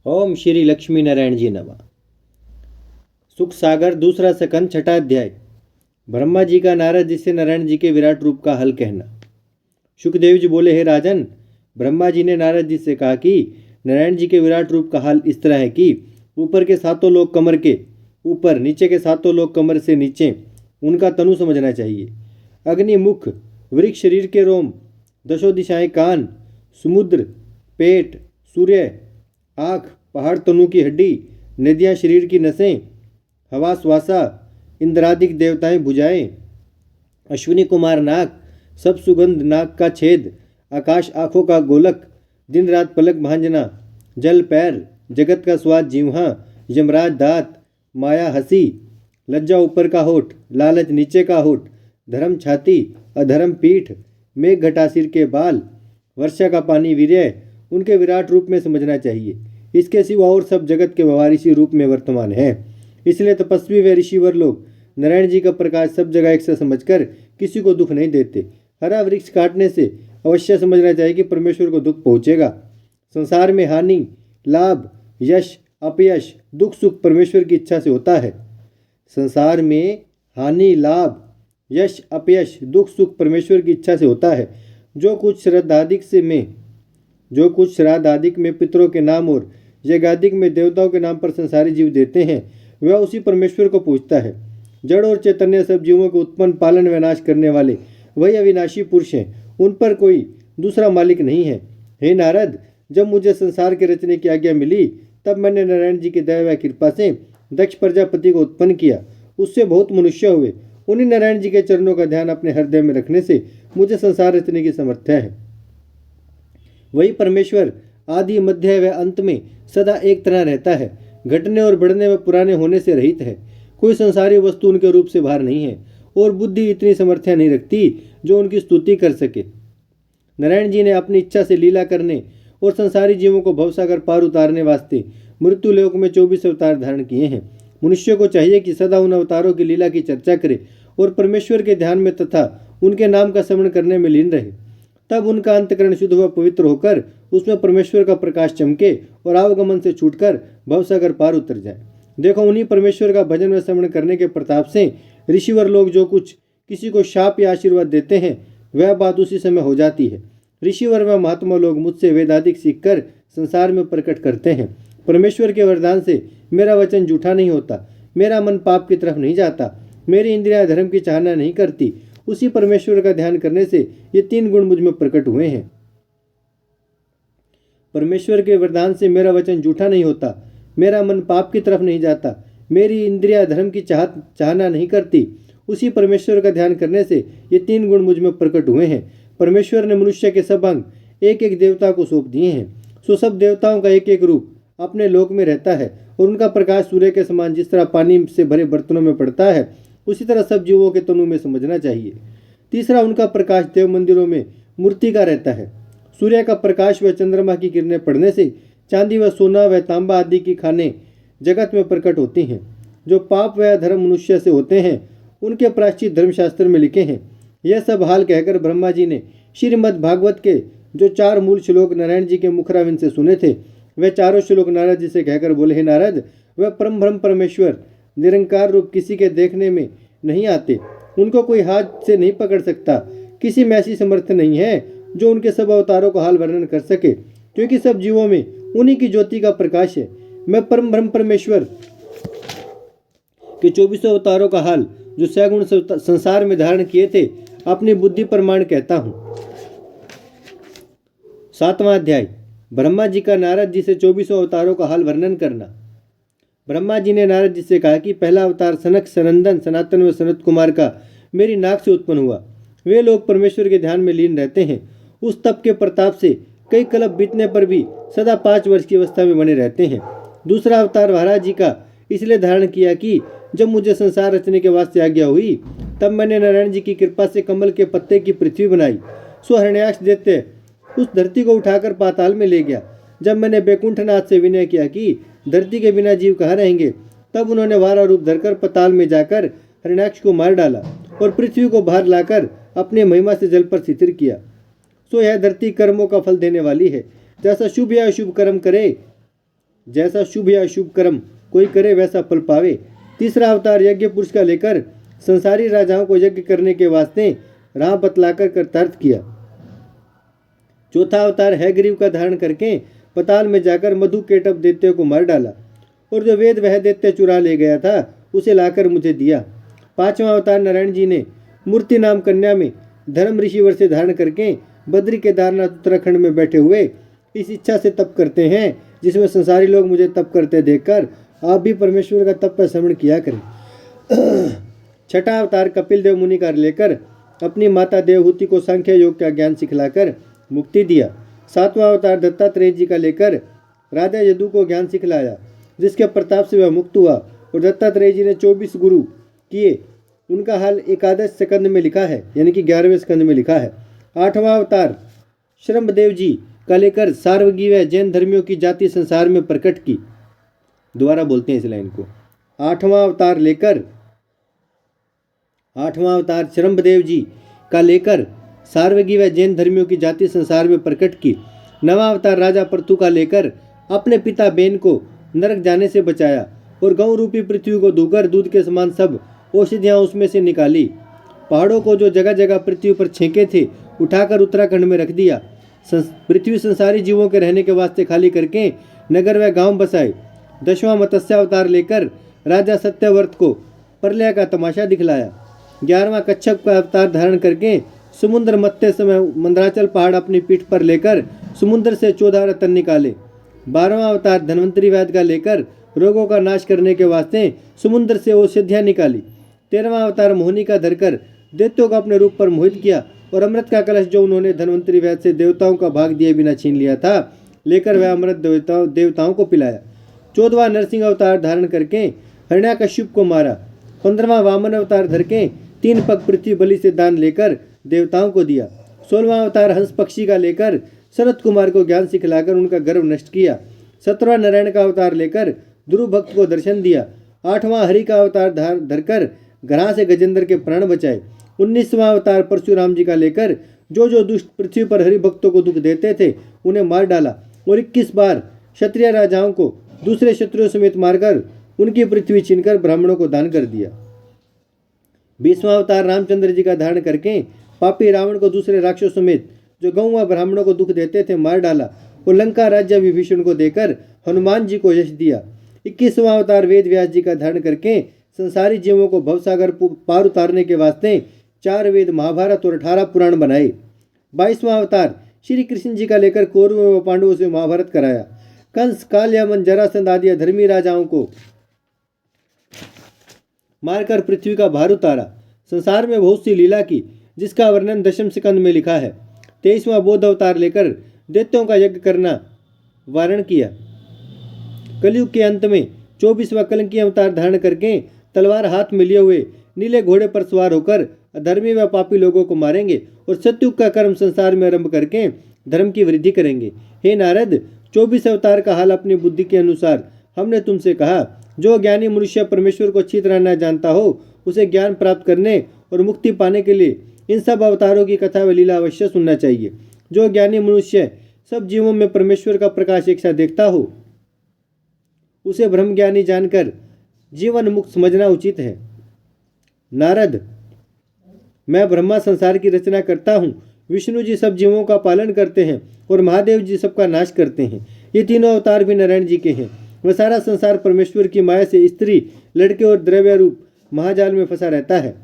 ओम श्री लक्ष्मी नारायण जी नमः। सुख सागर दूसरा सकंद छठा अध्याय। ब्रह्मा जी का नारद जी से नारायण जी के विराट रूप का हल कहना। सुखदेव जी बोले, हे राजन, ब्रह्मा जी ने नारद जी से कहा कि नारायण जी के विराट रूप का हाल इस तरह है कि ऊपर के सातों लोग कमर के ऊपर, नीचे के सातों लोग कमर से नीचे उनका तनु समझना चाहिए। अग्नि मुख, वृक्ष शरीर के रोम, दशों दिशाएं कान, समुद्र पेट, सूर्य आँख, पहाड़ तनु की हड्डी, नदियाँ शरीर की नसें, हवा श्वासा, इंद्रादिक देवताएं भुजाएं, अश्विनी कुमार नाक, सब सुगंध नाक का छेद, आकाश आँखों का गोलक, दिन रात पलक भांजना, जल पैर, जगत का स्वाद जिह्वा, यमराज दांत, माया हंसी, लज्जा ऊपर का होठ, लालच नीचे का होठ, धर्म छाती, अधर्म पीठ, मेघ घटा सिर के बाल, वर्षा का पानी वीर्य, उनके विराट रूप में समझना चाहिए। इसके सिवा और सब जगत के व्यवहार इसी रूप में वर्तमान है। इसलिए तपस्वी व ऋषिवर लोग नारायण जी का प्रकाश सब जगह एक से समझकर किसी को दुख नहीं देते। हरा वृक्ष काटने से अवश्य समझना चाहिए कि परमेश्वर को दुख पहुंचेगा। संसार में हानि लाभ यश अपयश दुख सुख परमेश्वर की इच्छा से होता है। संसार में हानि लाभ यश अपयश दुख सुख परमेश्वर की इच्छा से होता है। जो कुछ श्राद्धादिक में पितरों के नाम और यज्ञादिक में देवताओं के नाम पर संसारी जीव देते हैं, वह उसी परमेश्वर को पूजता है। जड़ और चैतन्य सब जीवों को उत्पन्न पालन व नाश करने वाले वही अविनाशी पुरुष हैं। उन पर कोई दूसरा मालिक नहीं है। हे नारद, जब मुझे संसार के रचने की आज्ञा मिली तब मैंने नारायण जी की दया व कृपा से दक्ष प्रजापति को उत्पन्न किया। उससे बहुत मनुष्य हुए। उन्हीं नारायण जी के चरणों का ध्यान अपने हृदय में रखने से मुझे संसार रचने की समर्थ है। वही परमेश्वर आदि मध्य व अंत में सदा एक तरह रहता है। घटने और बढ़ने व पुराने होने से रहित है। कोई संसारी वस्तु उनके रूप से बाहर नहीं है और बुद्धि इतनी समर्थ्या नहीं रखती जो उनकी स्तुति कर सके। नारायण जी ने अपनी इच्छा से लीला करने और संसारी जीवों को भवसागर पार उतारने वास्ते मृत्यु लोक में 24 अवतार धारण किए हैं। मनुष्य को चाहिए कि सदा उन अवतारों की लीला की चर्चा करे और परमेश्वर के ध्यान में तथा उनके नाम का श्रवण करने में लीन रहे। तब उनका अंतकरण शुद्ध व पवित्र होकर उसमें परमेश्वर का प्रकाश चमके और आवागमन से छूटकर भवसागर पार उतर जाए। देखो, उन्हीं परमेश्वर का भजन व श्रवण करने के प्रताप से ऋषिवर लोग जो कुछ किसी को शाप या आशीर्वाद देते हैं वह बात उसी समय हो जाती है। ऋषिवर व महात्मा लोग मुझसे वेदादिक सीखकर संसार में प्रकट करते हैं। परमेश्वर के वरदान से मेरा वचन झूठा नहीं होता, मेरा मन पाप की तरफ नहीं जाता, मेरी इंद्रियां धर्म की चाहना नहीं करती। उसी परमेश्वर का ध्यान करने से ये 3 गुण मुझ में प्रकट हुए हैं। परमेश्वर के वरदान से मेरा वचन झूठा नहीं होता, मेरा मन पाप की तरफ नहीं जाता, मेरी इंद्रियां धर्म की चाहना नहीं करती। उसी परमेश्वर का ध्यान करने से ये 3 गुण मुझ में प्रकट हुए हैं। परमेश्वर ने मनुष्य के सब अंग एक एक देवता को सौंप दिए हैं। सो सब देवताओं का एक एक रूप अपने लोक में रहता है और उनका प्रकाश सूर्य के समान जिस तरह पानी से भरे बर्तनों में पड़ता है उसी तरह सब जीवों के तनु में समझना चाहिए। तीसरा, उनका प्रकाश देव मंदिरों में मूर्ति का रहता है। सूर्य का प्रकाश व चंद्रमा की किरणें पड़ने से चांदी व सोना व तांबा आदि की खानें जगत में प्रकट होती हैं। जो पाप व धर्म मनुष्य से होते हैं उनके प्रायश्चित धर्मशास्त्र में लिखे हैं। यह सब हाल कहकर ब्रह्मा जी ने श्रीमद् भागवत के जो 4 मूल श्लोक नारायण जी के मुखराविंद से सुने थे वह चारों श्लोक नारद जी से कहकर बोले, हे नारद, वह परम ब्रह्म परमेश्वर निरंकार रूप किसी के देखने में नहीं आते। उनको कोई हाथ से नहीं पकड़ सकता। किसी में ऐसी समर्थ नहीं है जो उनके सब अवतारों का हाल वर्णन कर सके, क्योंकि सब जीवों में उन्हीं की ज्योति का प्रकाश है। मैं परम ब्रह्म परमेश्वर के 24 अवतारों का हाल जो सगुण संसार में धारण किए थे अपनी बुद्धि प्रमाण कहता हूँ। 7वां अध्याय। ब्रह्मा जी का नारद जी से 24 अवतारों का हाल वर्णन करना। ब्रह्मा जी ने नारद जी से कहा कि पहला अवतार सनक सनंदन सनातन व सनत कुमार का मेरी नाक से उत्पन्न हुआ। वे लोग परमेश्वर के ध्यान में लीन रहते हैं। उस तप के प्रताप से कई कल्प बीतने पर भी सदा 5 वर्ष की अवस्था में बने रहते हैं। दूसरा अवतार महाराज जी का इसलिए धारण किया कि जब मुझे संसार रचने के वास्ते आज्ञा हुई तब मैंने नारायण जी की कृपा से कमल के पत्ते की पृथ्वी बनाई। सो हरण्याक्ष देते उस धरती को उठाकर पाताल में ले गया। जब मैंने बैकुंठनाथ से विनय किया कि धरती के बिना जीव कहाँ रहेंगे, तब उन्होंने वारा रूप धरकर पाताल में जाकर हरण्याक्ष को मार डाला और पृथ्वी को बाहर लाकर अपने महिमा से जल पर स्थिर किया। सो यह धरती कर्मों का फल देने वाली है। जैसा शुभ या अशुभ कर्म करे जैसा शुभ या अशुभ कर्म कोई करे वैसा फल पावे। तीसरा अवतार यज्ञ पुरुष का लेकर संसारी राजाओं को यज्ञ करने के वास्ते राह बतलाकर कृतार्थ किया। चौथा अवतार हैग्रीव का धारण करके पताल में जाकर मधु केटप दैत्य को मार डाला और जो वेद वह दैत्य चुरा ले गया था उसे लाकर मुझे दिया। पांचवा अवतार नारायण जी ने मूर्ति नाम कन्या में धर्म ऋषि वर से धारण करके बद्री केदारनाथ उत्तराखंड में बैठे हुए इस इच्छा से तप करते हैं जिसमें संसारी लोग मुझे तप करते देखकर आप भी परमेश्वर का तप का श्रवण किया करें। छठा अवतार कपिल देव मुनि का लेकर अपनी माता देवहूति को सांख्य योग का ज्ञान सिखलाकर मुक्ति दिया। सातवां अवतार दत्तात्रेय जी का लेकर राजा यदु को ज्ञान सिखलाया जिसके प्रताप से वह मुक्त हुआ और दत्तात्रेय जी ने 24 गुरु किए। उनका हाल एकादश स्कंद में लिखा है, यानी कि 11वें स्कंद में लिखा है। आठवां अवतार श्रमदेव जी का लेकर सार्वगी व जैन धर्मियों की जाति संसार में प्रकट की। दोबारा बोलते हैं इस लाइन को। आठवां अवतार श्रमदेव जी का लेकर सार्वगी व जैन धर्मियों की जाति संसार में प्रकट की। नवां अवतार राजा पृथु का लेकर अपने पिता बेन को नरक जाने से बचाया और गौ रूपी पृथ्वी को धोकर दूध के समान सब औषधियां उसमें से निकाली। पहाड़ों को जो जगह जगह पृथ्वी पर छेके थे उठाकर उत्तराखंड में रख दिया। पृथ्वी संसारी जीवों के रहने के वास्ते खाली करके नगर व गांव बसाए। दसवां मत्स्य अवतार लेकर राजा सत्यव्रत को प्रलय का तमाशा दिखलाया। 11वां कच्छप का अवतार धारण करके समुद्र मत्स्य समय मंदराचल पहाड़ अपनी पीठ पर लेकर समुद्र से 14 रत्न निकाले। 12वां अवतार धन्वंतरी वैद्य का लेकर रोगों का नाश करने के वास्ते समुद्र से औषधियां निकाली। 13वां अवतार मोहिनी का धरकर दैत्यों को अपने रूप पर मोहित किया और अमृत का कलश जो उन्होंने धन्वंतरी वैद्य से देवताओं का भाग दिए बिना छीन लिया था लेकर वह अमृत देवताओं को पिलाया। 14वां नरसिंह अवतार धारण करके हिरण्याकश्यप को मारा। 15वां वामन अवतार धर के 3 पग पृथ्वी बलि से दान लेकर देवताओं को दिया। 16वां अवतार हंस पक्षी का लेकर शरत कुमार को ज्ञान सिखलाकर उनका गर्व नष्ट किया। 17वां नारायण का अवतार लेकर ध्रुव भक्त को दर्शन दिया। 8वां हरि का अवतार धरकर घरा से गजेंद्र के प्राण बचाए। 19वां अवतार परशुराम जी का लेकर जो दुष्ट पृथ्वी पर हरि भक्तों को दुख देते थे उन्हें मार डाला और 21 बार क्षत्रिय राजाओं को दूसरे शत्रुओं समेत मारकर उनकी पृथ्वी छीनकर ब्राह्मणों को दान कर दिया। 20वां अवतार रामचंद्र जी का धारण करके पापी रावण को दूसरे राक्षसों समेत जो गौ व ब्राह्मणों को दुख देते थे मार डाला और लंका राज्य विभीषण को देकर हनुमान जी को यश दिया। 21वां अवतार वेद व्यास जी का धारण करके संसारी जीवों को भवसागर पार उतारने के वास्ते 4 वेद महाभारत और 18 पुराण बनाए। 22वां अवतार श्री कृष्ण जी का लेकर कौरवों व पांडवों से महाभारत कराया। कंस काल यमन जरासंध आदि धर्मी राजाओं को मारकर पृथ्वी का भार उतारा। संसार में बहुत सी लीला की जिसका वर्णन 10वें स्कंद में लिखा है। 23वां बौद्ध अवतार लेकर दैत्यों का यज्ञ करना वारण किया। कलयुग के अंत में 24वां कलंकी अवतार धारण करके तलवार हाथ में लिए हुए नीले घोड़े पर सवार होकर अधर्मी व पापी लोगों को मारेंगे और सत्युग का कर्म संसार में आरंभ करके धर्म की वृद्धि करेंगे। हे नारद, 24 अवतार का हाल अपनी बुद्धि के अनुसार हमने तुमसे कहा। जो ज्ञानी मनुष्य परमेश्वर को अच्छी तरह न जानता हो उसे ज्ञान प्राप्त करने और मुक्ति पाने के लिए इन सब अवतारों की कथा व लीला अवश्य सुनना चाहिए। जो ज्ञानी मनुष्य सब जीवों में परमेश्वर का प्रकाश एक साथ देखता हो उसे ब्रह्म ज्ञानी जानकर जीवन मुक्त समझना उचित है। नारद, मैं ब्रह्मा संसार की रचना करता हूँ, विष्णु जी सब जीवों का पालन करते हैं और महादेव जी सबका नाश करते हैं। ये तीनों अवतार भी नारायण जी के हैं। वह सारा संसार परमेश्वर की माया से स्त्री, लड़के और द्रव्य रूप महाजाल में फंसा रहता है।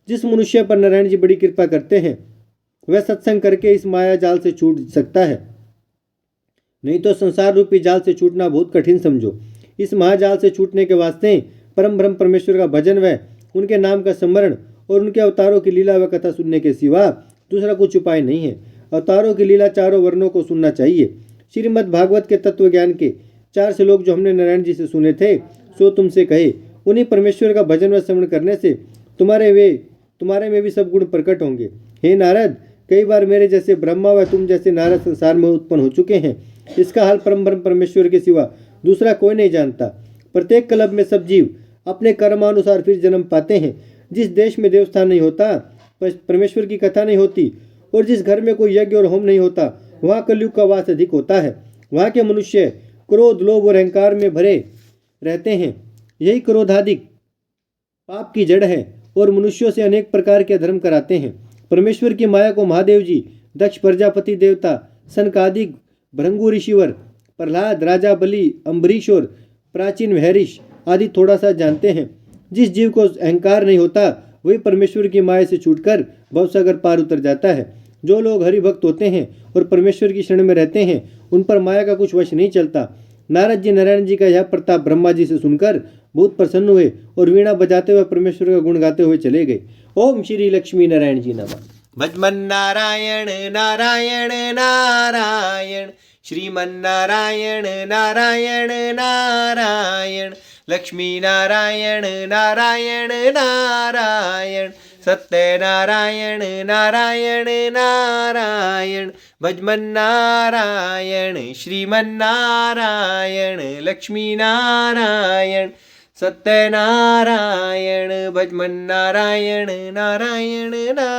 जिस मनुष्य पर नारायण जी बड़ी कृपा करते हैं वह सत्संग करके इस माया जाल से छूट सकता है, नहीं तो संसार रूपी जाल से छूटना बहुत कठिन समझो। इस महाजाल से छूटने के वास्ते परम ब्रह्म परमेश्वर का भजन व उनके नाम का स्मरण और उनके अवतारों की लीला व कथा सुनने के सिवा दूसरा कुछ उपाय नहीं है। अवतारों की लीला चारों वर्णों को सुनना चाहिए। श्रीमद् भागवत के तत्व ज्ञान के 4 श्लोक जो हमने नारायण जी से सुने थे सो तुमसे कहे। उन्हीं परमेश्वर का भजन व श्रवण करने से तुम्हारे में भी सब गुण प्रकट होंगे। हे नारद, कई बार मेरे जैसे ब्रह्मा व तुम जैसे नारद संसार में उत्पन्न हो चुके हैं। इसका हाल परम ब्रह्म परमेश्वर के सिवा दूसरा कोई नहीं जानता। प्रत्येक कल्प में सब जीव अपने कर्मानुसार फिर जन्म पाते हैं। जिस देश में देवस्थान नहीं होता, परमेश्वर की कथा नहीं होती और जिस घर में कोई यज्ञ और होम नहीं होता, वहाँ कलयुग का वास अधिक होता है। वहाँ के मनुष्य क्रोध, लोभ और अहंकार में भरे रहते हैं। यही क्रोधाधिक पाप की जड़ है और मनुष्यों से अनेक प्रकार के धर्म कराते हैं। परमेश्वर की माया को महादेव जी, दक्ष प्रजापति देवता, सनकादिक, भृंगु ऋषिवर, प्रहलाद, राजा बलि, अम्बरीश और प्राचीन महर्षि आदि थोड़ा सा जानते हैं। जिस जीव को अहंकार नहीं होता वही परमेश्वर की माया से छूटकर भवसागर पार उतर जाता है। जो लोग हरिभक्त होते हैं और परमेश्वर की शरण में रहते हैं उन पर माया का कुछ वश नहीं चलता। नारद जी नारायण जी का यह प्रताप ब्रह्मा जी से सुनकर बहुत प्रसन्न हुए और वीणा बजाते हुए परमेश्वर का गुण गाते हुए चले गए। ओम श्री लक्ष्मी नारायण जी नमः। भजमन नारायण नारायण नारायण, श्रीमन्नारायण नारायण नारायण, लक्ष्मी नारायण नारायण नारायण, सत्यनारायण नारायण नारायण, भजमन नारायण श्रीमन्नारायण, लक्ष्मी नारायण सत्यनारायण, भजमन नारायण नारायण नारायण।